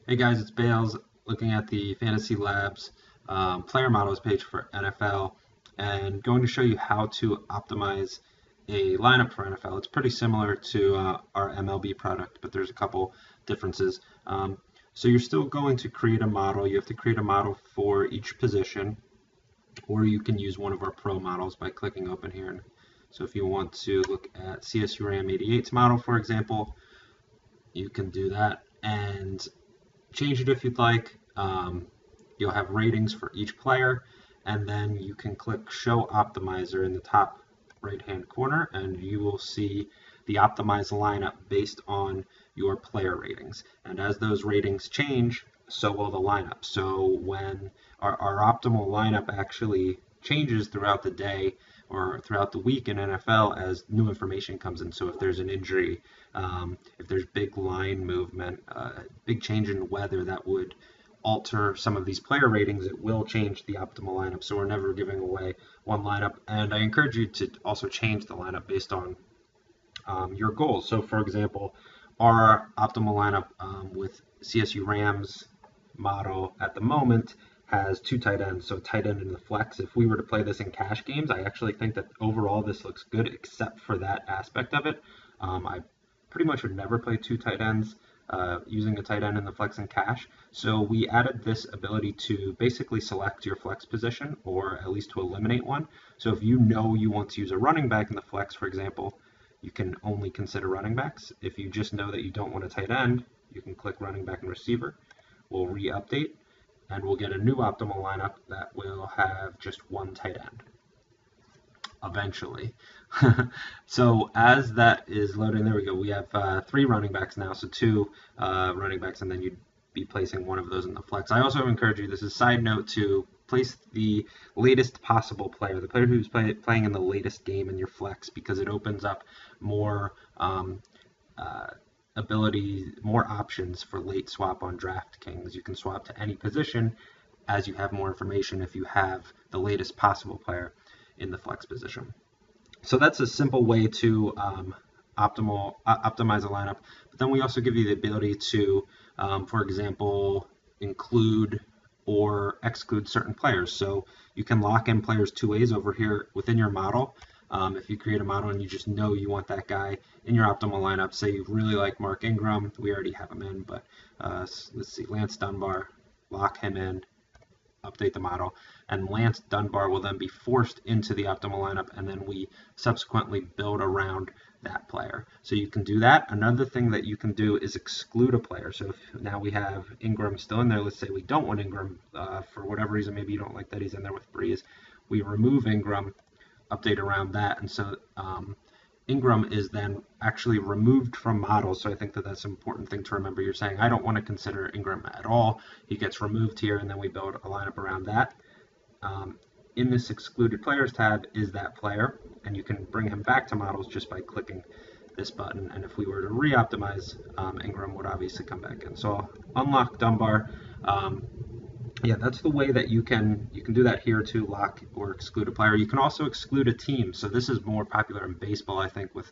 Hey guys, it's Bales looking at the FantasyLabs player models page for NFL and going to show you how to optimize a lineup for NFL. It's pretty similar to our MLB product, but there's a couple differences. So you're still going to create a model. You have to create a model for each position, or you can use one of our pro models by clicking open here. So if you want to look at CSU Ram 88's model, for example, you can do that. And change it if you'd like. You'll have ratings for each player, and then you can click Show Optimizer in the top right-hand corner, and you will see the optimized lineup based on your player ratings. And as those ratings change, so will the lineup. So when our optimal lineup actually changes throughout the day or throughout the week in NFL as new information comes in. So if there's an injury, if there's big line movement, big change in weather that would alter some of these player ratings, it will change the optimal lineup. So we're never giving away one lineup. And I encourage you to also change the lineup based on your goals. So for example, our optimal lineup with CSU Rams model at the moment has two tight ends, so tight end in the flex. If we were to play this in cash games, I actually think that overall this looks good, except for that aspect of it. I pretty much would never play two tight ends using a tight end in the flex and cash. So we added this ability to basically select your flex position, or at least to eliminate one. So if you know you want to use a running back in the flex, for example, you can only consider running backs. If you just know that you don't want a tight end, you can click running back and receiver. We'll re-update, and we'll get a new optimal lineup that will have just one tight end eventually. So as that is loading, there we go. We have three running backs now, so two running backs, and then you'd be placing one of those in the flex. I also encourage you, this is a side note, to place the latest possible player, the player who's playing in the latest game in your flex, because it opens up more more options for late swap on DraftKings. You can swap to any position as you have more information if you have the latest possible player in the flex position. So that's a simple way to optimize a lineup. But then we also give you the ability to, for example, include or exclude certain players. So you can lock in players two ways over here within your model. If you create a model and you just know you want that guy in your optimal lineup, say you really like Mark Ingram, we already have him in, but let's see, Lance Dunbar, lock him in, update the model, and Lance Dunbar will then be forced into the optimal lineup, and then we subsequently build around that player. So you can do that. Another thing that you can do is exclude a player. So if now we have Ingram still in there, let's say we don't want Ingram for whatever reason, maybe you don't like that he's in there with Breeze, we remove Ingram, update around that, and so Ingram is then actually removed from models. So I think that that's an important thing to remember. You're saying, I don't want to consider Ingram at all. He gets removed here, and then we build a lineup around that. In this excluded players tab is that player, and you can bring him back to models just by clicking this button. And if we were to re-optimize, Ingram would obviously come back in. So I'll unlock Dunbar. Yeah, that's the way that you can do that here to lock or exclude a player. You can also exclude a team. So this is more popular in baseball, I think, with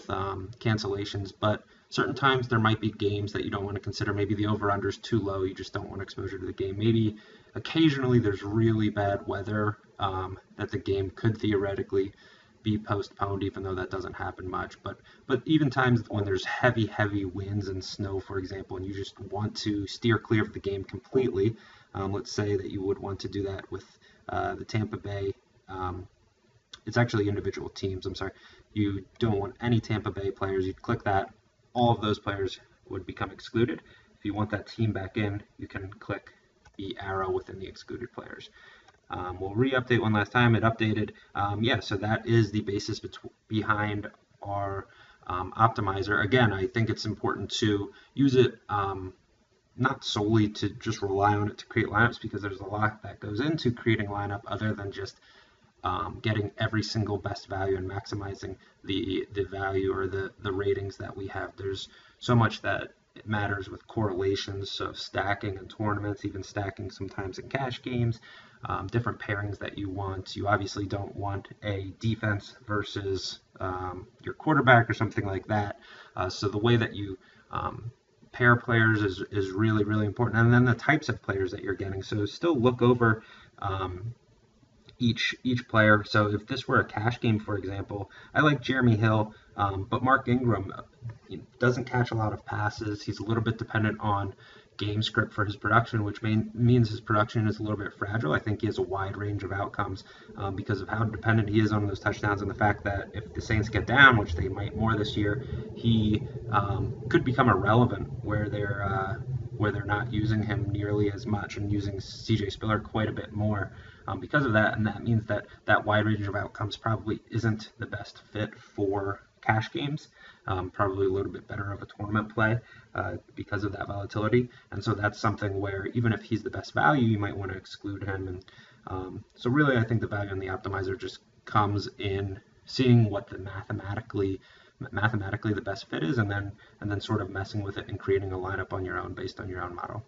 cancellations. But certain times there might be games that you don't want to consider. Maybe the over/under is too low. You just don't want exposure to the game. Maybe occasionally there's really bad weather that the game could theoretically be postponed, even though that doesn't happen much. But even times when there's heavy winds and snow, for example, and you just want to steer clear of the game completely. Let's say that you would want to do that with the Tampa Bay. It's actually individual teams. I'm sorry. You don't want any Tampa Bay players. You'd click that. All of those players would become excluded. If you want that team back in, you can click the arrow within the excluded players. We'll re-update one last time. It updated. Yeah, so that is the basis behind our optimizer. Again, I think it's important to use it not solely to just rely on it to create lineups, because there's a lot that goes into creating lineup other than just getting every single best value and maximizing the value or the ratings that we have. There's so much that it matters with correlations of stacking in tournaments, even stacking sometimes in cash games, different pairings that you want. You obviously don't want a defense versus your quarterback or something like that. So the way that you pair players is really, really important. And then the types of players that you're getting. So still look over each player. So if this were a cash game, for example, I like Jeremy Hill, but Mark Ingram doesn't catch a lot of passes. He's a little bit dependent on game script for his production, which means his production is a little bit fragile. I think he has a wide range of outcomes because of how dependent he is on those touchdowns and the fact that if the Saints get down, which they might more this year, he could become irrelevant where they're not using him nearly as much and using CJ Spiller quite a bit more because of that. And that means that that wide range of outcomes probably isn't the best fit for cash games. Probably a little bit better of a tournament play because of that volatility. And so that's something where even if he's the best value, you might want to exclude him. And so really, I think the value in the optimizer just comes in seeing what the mathematically the best fit is, and then sort of messing with it and creating a lineup on your own based on your own model.